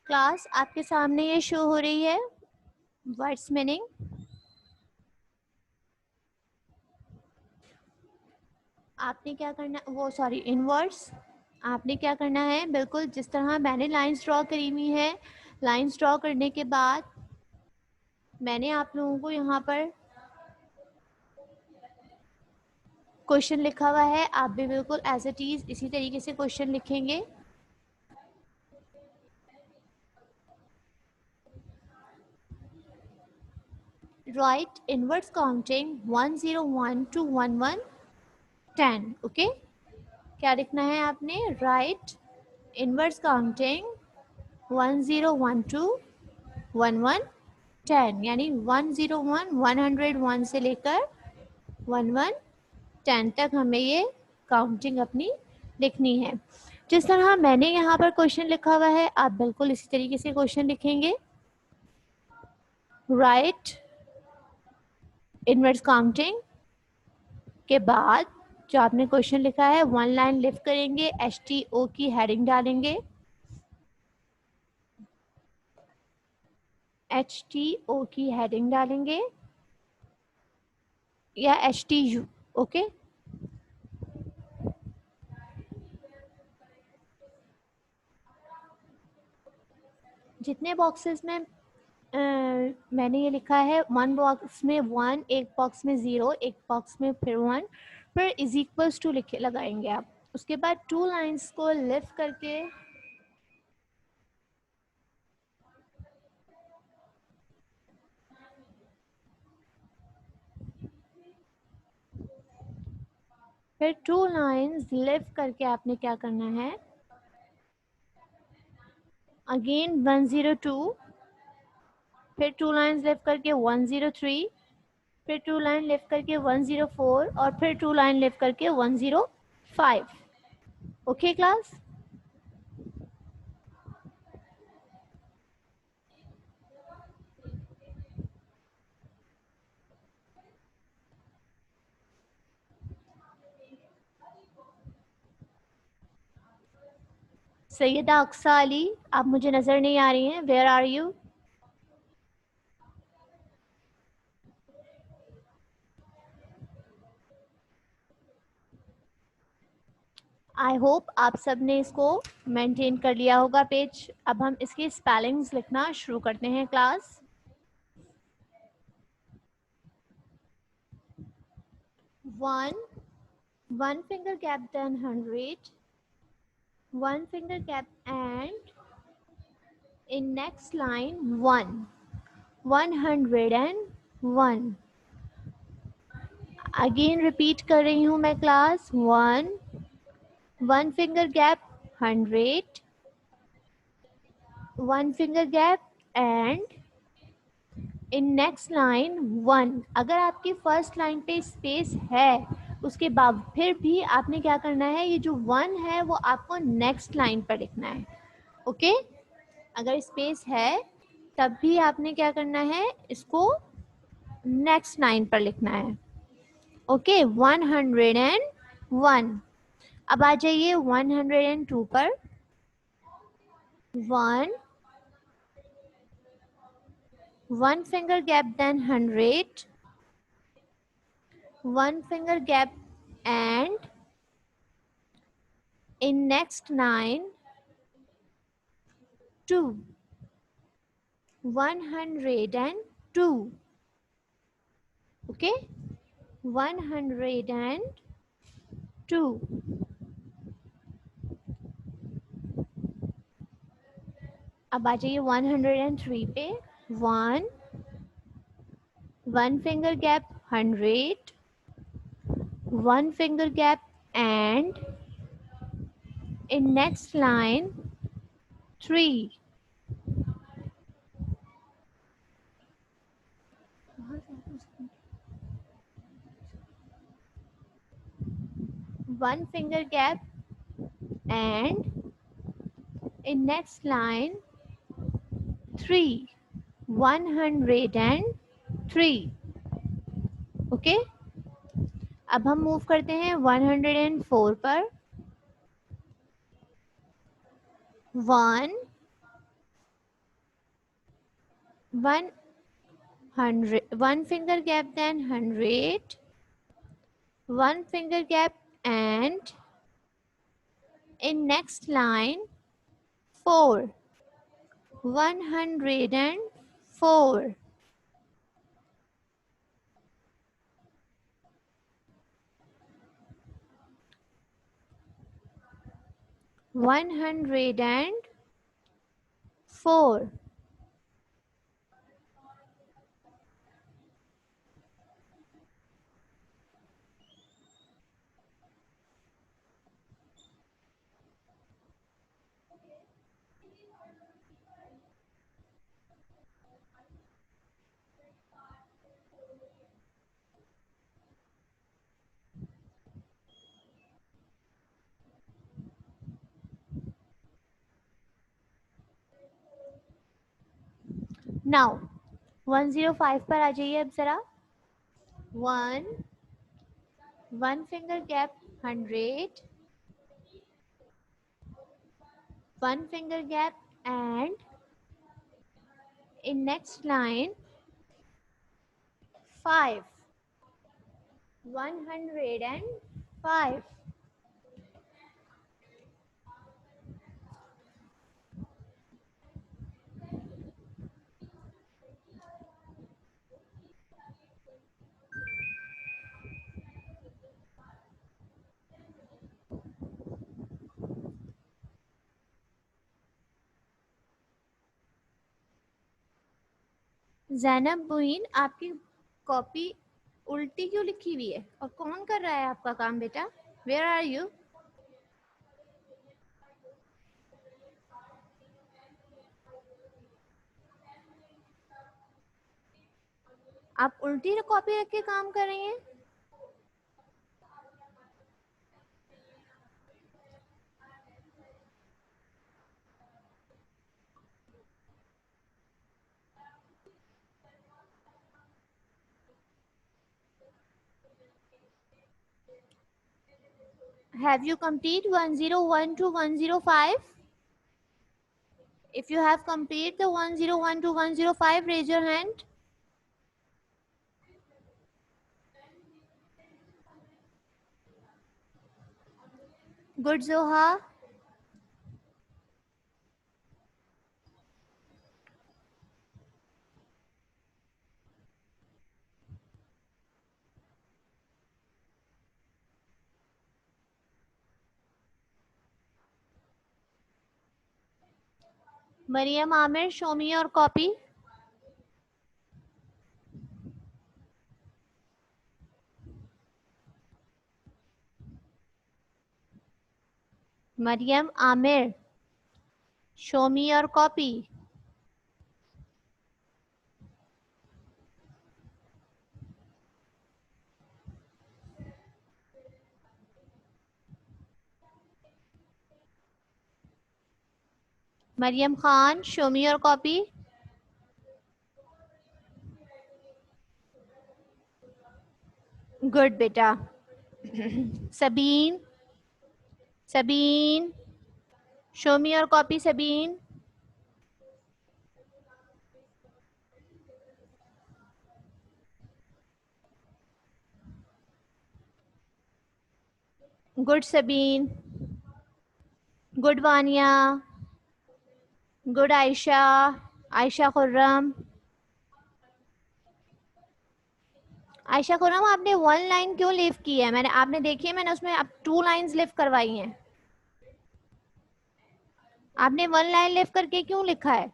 Class आपके सामने ये शो हो रही है वर्ड्स मीनिंग। आपने क्या करना, वो सॉरी इनवर्ड्स, आपने क्या करना है, बिल्कुल जिस तरह मैंने लाइंस ड्रॉ करी हुई है, लाइंस ड्रॉ करने के बाद मैंने आप लोगों को यहाँ पर क्वेश्चन लिखा हुआ है, आप भी बिल्कुल एज इट इज इसी तरीके से क्वेश्चन लिखेंगे। Right inwards counting 101 to 1110। Okay, क्या लिखना है आपने, राइट इनवर्ड्स काउंटिंग 1012 to 1110, यानी 101 101 से लेकर 1110 तक हमें ये काउंटिंग अपनी लिखनी है। जिस तरह मैंने यहाँ पर क्वेश्चन लिखा हुआ है, आप बिल्कुल इसी तरीके से क्वेश्चन लिखेंगे। राइट इनवर्स काउंटिंग के बाद जो आपने क्वेश्चन लिखा है, वन लाइन लिफ्ट करेंगे, HTO की हेडिंग डालेंगे, HTO की हेडिंग डालेंगे या HTU। ओके, जितने बॉक्सेस में मैंने ये लिखा है, वन बॉक्स में 1, एक बॉक्स में 0, एक बॉक्स में फिर 1, फिर इज इक्वल्स टू लिखे लगाएंगे आप। उसके बाद 2 लाइंस को लिफ्ट करके फिर 2 लाइंस लिफ्ट करके आपने क्या करना है, अगेन 102, फिर 2 लाइंस लिफ्ट करके 103, फिर 2 लाइन लिफ्ट करके 104 और फिर 2 लाइन लिफ्ट करके 105। ओके क्लास, सैयदा अक्सा अली, आप मुझे नजर नहीं आ रही हैं, where are you? I hope आप सब ने इसको मेंटेन कर लिया होगा पेज। अब हम इसकी स्पेलिंग्स लिखना शुरू करते हैं class. One finger gap, then 100, one finger gap and in next line 101। Again repeat कर रही हूँ मैं class, one finger gap 100, one finger gap and in next line 1। अगर आपकी फर्स्ट लाइन पे स्पेस है, उसके बाद फिर भी आपने क्या करना है, ये जो 1 है वो आपको नेक्स्ट लाइन पर लिखना है। ओके, अगर स्पेस है तब भी आपने क्या करना है, इसको नेक्स्ट लाइन पर लिखना है। ओके, 101। अब आ जाइए 102 पर, 1 finger gap, then 100, 1 finger gap and in next line 2, 102. Okay, 102. अब आ जाइए 103 पे, 1 finger gap 100, 1 finger gap and in next line 3. One finger gap and in next line 3, 103. Okay, अब हम मूव करते हैं 104 पर। 1 100, 1 finger gap, then 100, 1 finger gap, and in next line 4, 104. 104. Now 105 पर आ जाइए अब जरा। 1 finger gap, 100, 1 finger gap, and in next line 5, 105. Zainab Muin, आपकी कॉपी उल्टी क्यों लिखी हुई है और कौन कर रहा है आपका काम बेटा? Where are you? आप उल्टी कॉपी रख के काम कर रही हैं? Have you complete 101 to 105? If you have complete the 101 to 105, raise your hand. Good, Zoha. Mariam Amir, show me your copy. Mariam Amir, show me your copy. Mariam Khan, show me your copy. Good, beta. Sabine, Sabine, show me your copy, Sabine. Good, Sabine. Good, Vanya. Good, Aisha. Aisha Khurram. Ayesha Khurram, आपने 1 line क्यों live की है? मैंने आपने देखी है, मैंने उसमें अब 2 लाइंस लिव करवाई हैं। आपने 1 लाइन लिव करके क्यों लिखा है?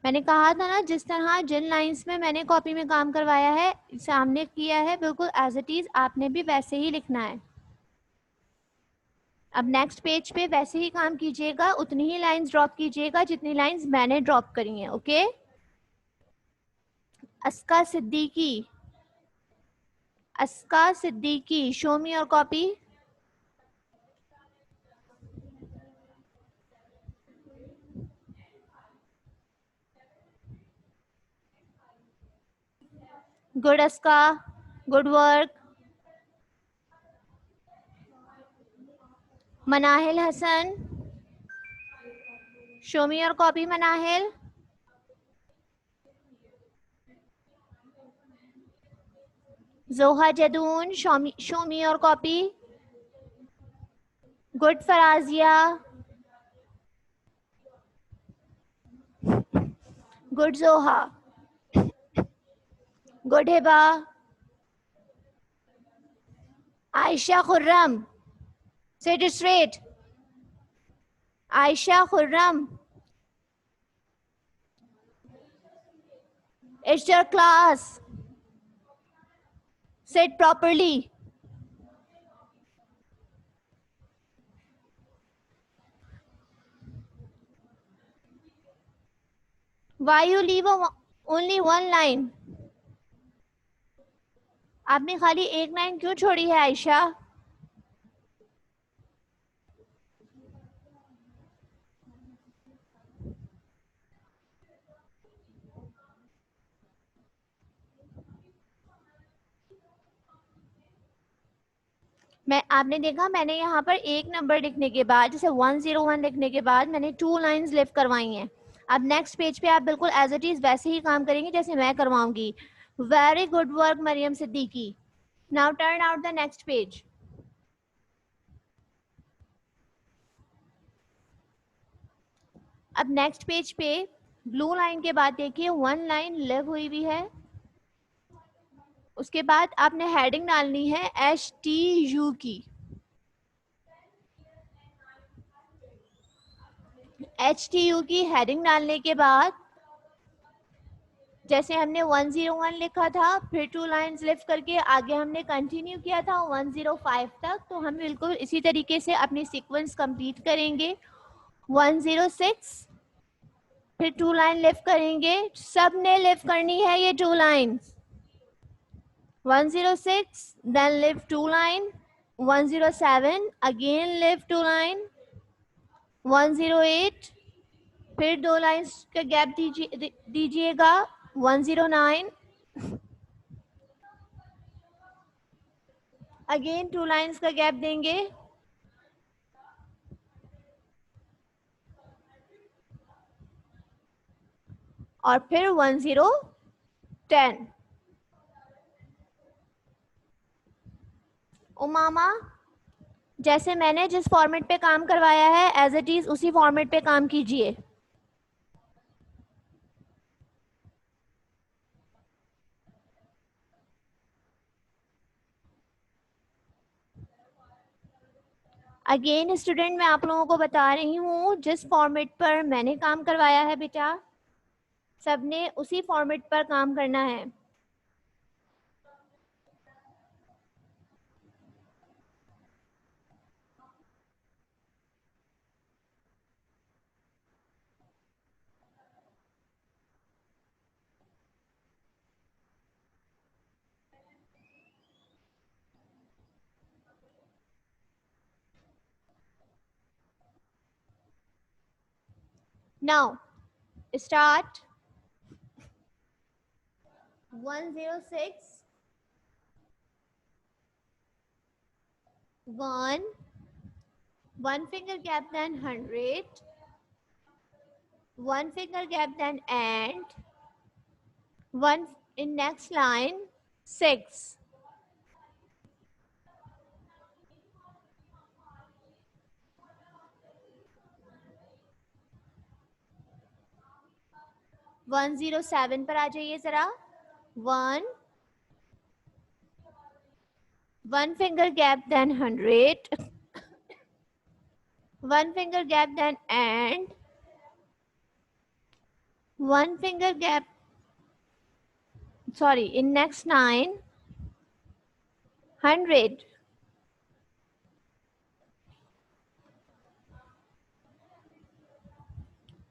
मैंने कहा था ना, जिस तरह जिन लाइंस में मैंने कॉपी में काम करवाया है, सामने किया है, बिल्कुल एज इट इज आपने भी वैसे ही लिखना है। अब नेक्स्ट पेज पे वैसे ही काम कीजिएगा, उतनी ही लाइंस ड्रॉप कीजिएगा जितनी लाइंस मैंने ड्रॉप करी हैं। Okay? Aska Siddiqui, Aska Siddiqui, show me your copy. Good Aska, good work. Manahil Hasan, show me your copy Manahil. Zoha Jadoon, show me your copy. Good Farazia, good Zoha, good Hiba. Ayesha Khurram, sit straight. Ayesha Khurram, it's your class. Sit properly. Why you leave only one line? आपने खाली एक line क्यों छोड़ी है आयशा? आपने देखा मैंने यहाँ पर एक नंबर लिखने के बाद जैसे 101 लिखने के बाद मैंने 2 लाइंस लिफ्ट करवाई हैं. अब नेक्स्ट पेज पे आप बिल्कुल एज इट इज वैसे ही काम करेंगे जैसे मैं करवाऊंगी. Very good work Maryam Siddiqui. Now turn out the next page. अब नेक्स्ट पेज पे ब्लू लाइन के बाद देखिए 1 लाइन लिव हुई हुई है. उसके बाद आपने हेडिंग डालनी है HTU की. HTU की हेडिंग डालने के बाद जैसे हमने 101 लिखा था फिर 2 लाइंस लिफ्ट करके आगे हमने कंटिन्यू किया था 105 तक, तो हम बिल्कुल इसी तरीके से अपनी सीक्वेंस कंप्लीट करेंगे. 106 फिर 2 लाइन लिफ्ट करेंगे. सब ने लिफ्ट करनी है ये 2 lines. 106 then lift 2 line. 107 again lift 2 line. 108 फिर 2 लाइंस का गैप दीजिएगा. 109 अगेन 2 लाइंस का गैप देंगे. और फिर 1010. उमामा जैसे मैंने जिस फॉर्मेट पे काम करवाया है एज इट इज उसी फॉर्मेट पे काम कीजिए. अगेन स्टूडेंट मैं आप लोगों को बता रही हूँ जिस फॉर्मेट पर मैंने काम करवाया है बेटा सबने उसी फॉर्मेट पर काम करना है. Now start. 106 one finger gap then 100, one finger gap then and one in next line 6. One 107 पर आ जाइए जरा. 1 finger gap then 100, one finger gap then and one finger gap, sorry, in next line 100.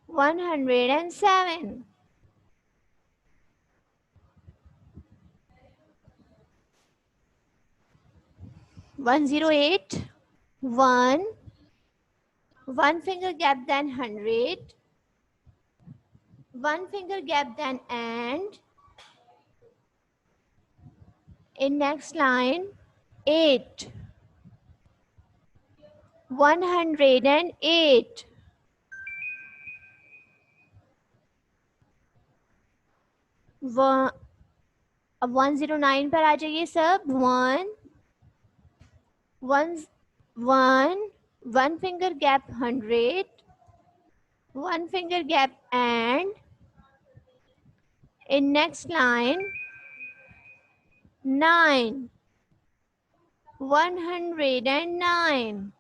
107. 108. 1 finger gap then 100, one finger gap then and In next line 8, 108, 109 पर आ जाइए सब. 1 finger gap 100, 1 finger gap, and in next line 9, 109.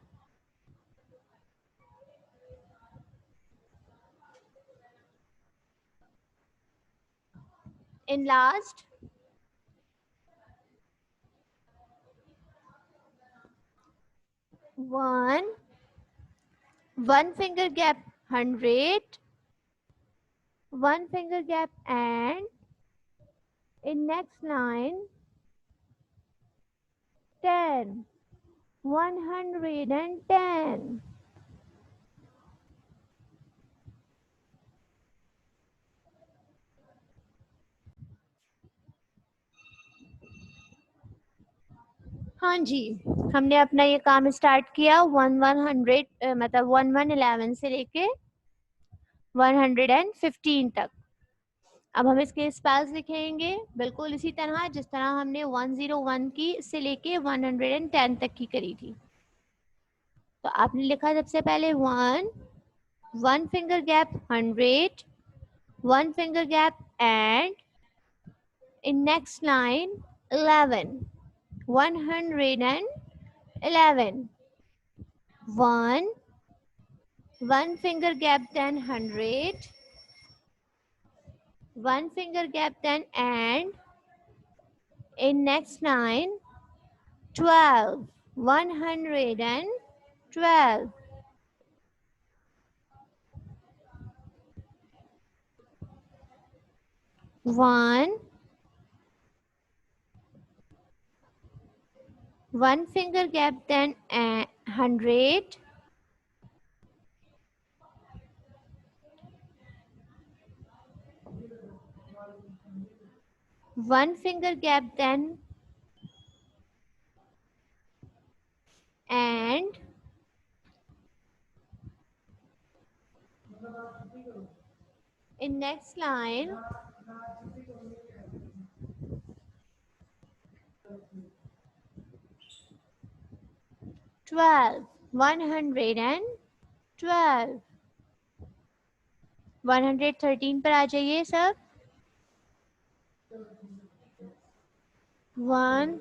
In last 1 finger gap 100, 1 finger gap, and in next line 10, 110. हाँ जी, हमने अपना ये काम start किया 100 मतलब 1111 से लेके 115 तक. अब हम इसके स्पेल्स लिखेंगे बिल्कुल इसी तरह जिस तरह हमने 101 की से लेके 110 तक की करी थी. तो आपने लिखा सबसे पहले 1 finger gap 100, 1 finger gap, and in next line 11, 111, 1 finger gap, then 100, 1 finger gap, then and in next line 12, 112, 1 finger gap, then 100, 1 finger gap, then and in next line 12, 112, 113 पर आ जाइए सब. 1,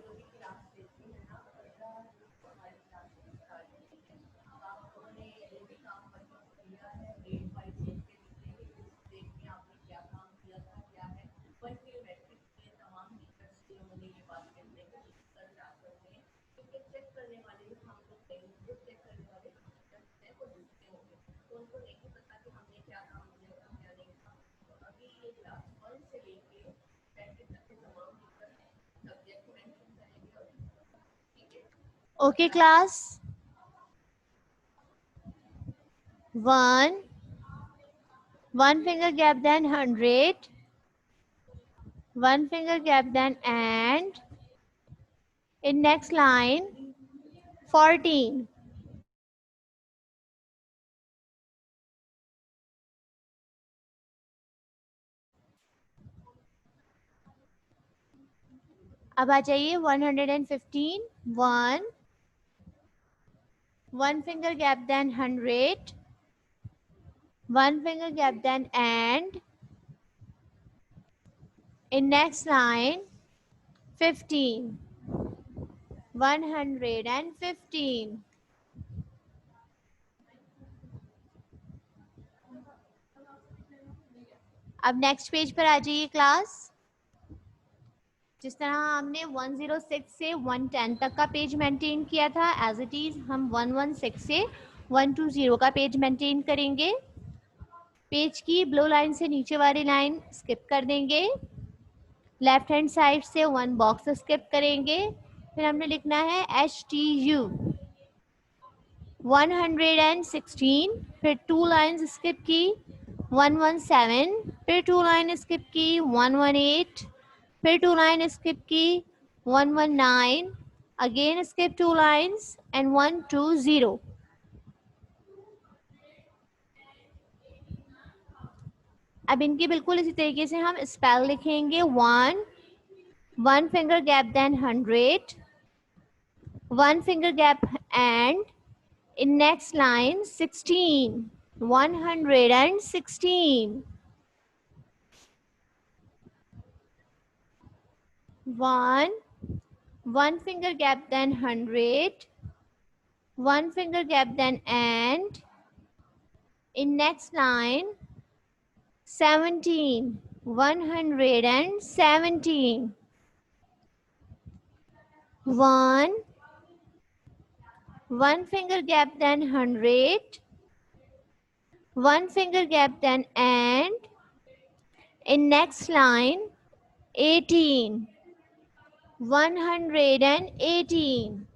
okay class. 1 finger gap, then 100, 1 finger gap, then and in next line 14, अब आ जाइए 115, 1 finger gap, then 100, 1 finger gap, then and in next line 15, 115. अब next page पर आ जाइए class. जिस तरह हमने 106 से 110 तक का पेज मेंटेन किया था एज इट इज हम 116 से 120 का पेज मेंटेन करेंगे. पेज की ब्लू लाइन से नीचे वाली लाइन स्किप कर देंगे. लेफ्ट हैंड साइड से 1 बॉक्स स्किप करेंगे. फिर हमने लिखना है HTU 116, फिर 2 लाइन स्किप की 117, फिर 2 लाइन स्किप की 118, फिर 2 लाइन स्किप की 119, again skip 2 lines and 120. अब इनकी बिल्कुल इसी तरीके से हम स्पेल लिखेंगे. 1 finger gap, then 100, 1 finger gap and in next line 16, 116. 1 finger gap, then 100, 1 finger gap, then and in next line 17, 117. 1 finger gap, then 100, 1 finger gap, then and in next line 18, 118.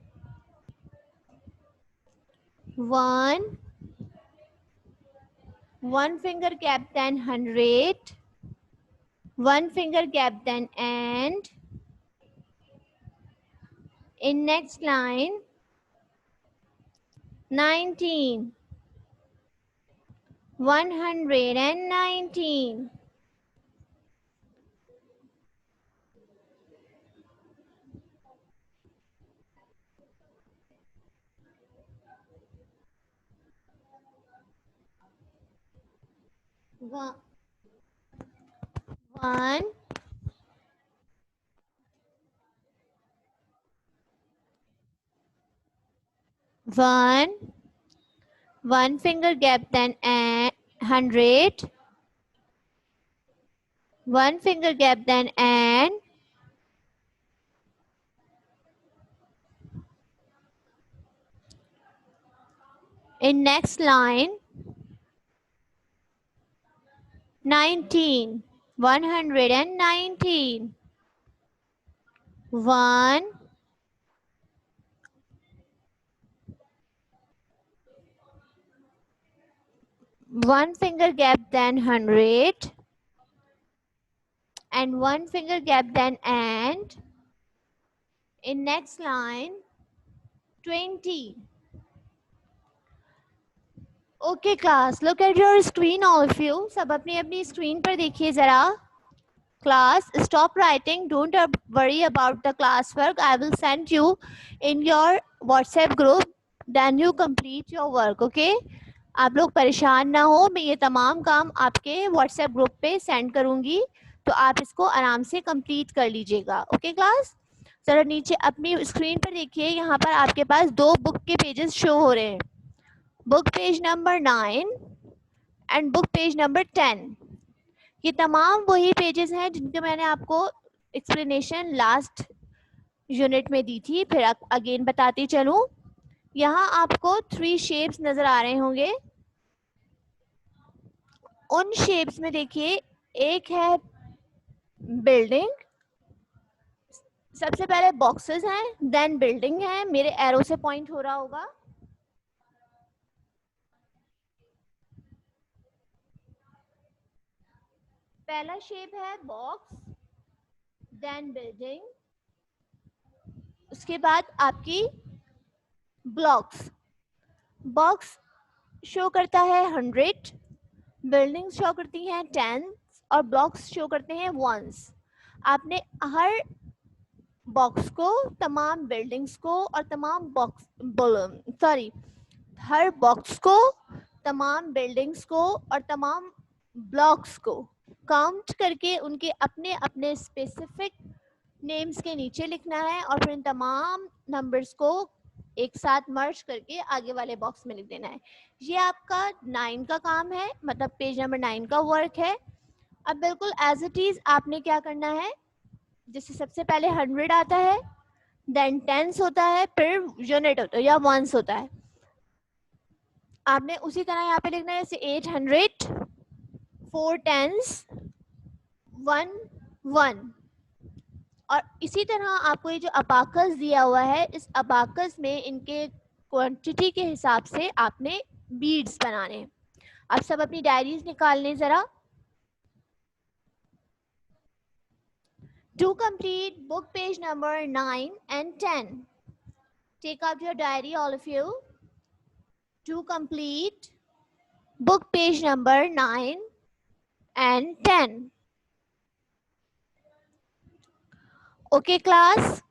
1 finger gap, then 100, 1 finger gap, then and in next line 19, 119. 1 1 finger gap, then 100, 1 finger gap, then and in next line 19, 119. 1 finger gap, then 100 and 1 finger gap, then and in next line 20. Okay class, look at your screen all of you. सब अपनी अपनी screen पर देखिए जरा. Class, stop writing. Don't worry about the classwork. I will send you in your WhatsApp group. Then you complete your work. Okay? आप लोग परेशान ना हो, मैं ये तमाम काम आपके WhatsApp ग्रुप पे सेंड करूंगी, तो आप इसको आराम से कंप्लीट कर लीजिएगा. ओके क्लास, जरा नीचे अपनी स्क्रीन पर देखिए, यहाँ पर आपके पास 2 बुक के पेजेस शो हो रहे हैं. Book page number 9 and book page number 10. ये तमाम वही पेजेस हैं जिनके मैंने आपको एक्सप्लेनेशन लास्ट यूनिट में दी थी. फिर अगेन बताती चलूं. यहाँ आपको 3 शेप्स नजर आ रहे होंगे. उन शेप्स में देखिए, एक है बिल्डिंग, सबसे पहले बॉक्सेस हैं, देन बिल्डिंग है. मेरे एरो से पॉइंट हो रहा होगा. पहला शेप है बॉक्स, देन बिल्डिंग, उसके बाद आपकी ब्लॉक्स. बॉक्स शो करता है 100, बिल्डिंग शो करती हैं 10 और ब्लॉक्स शो करते हैं 1s. आपने हर बॉक्स को, तमाम बिल्डिंग्स को और तमाम हर बॉक्स को, तमाम बिल्डिंग्स को और तमाम ब्लॉक्स को काउंट करके उनके अपने अपने स्पेसिफिक नेम्स के नीचे लिखना है और फिर इन तमाम नंबर्स को एक साथ मर्ज करके आगे वाले बॉक्स में लिख देना है. ये आपका 9 का काम है, मतलब पेज नंबर 9 का वर्क है. अब बिल्कुल एज इट इज आपने क्या करना है, जैसे सबसे पहले 100 आता है, देन 10s होता है, फिर यूनिट होता है या 1s होता है. आपने उसी तरह यहाँ पे लिखना है, जैसे 800, 4 10s, 1 1. और इसी तरह आपको ये जो अबाकस दिया हुआ है, इस अबाकस में इनके क्वांटिटी के हिसाब से आपने बीड्स बनाने हैं. आप सब अपनी डायरीज निकाल लें जरा. To complete book page number 9 and 10. Take out your diary, all of you. To complete book page number 9 and 10. Okay, class?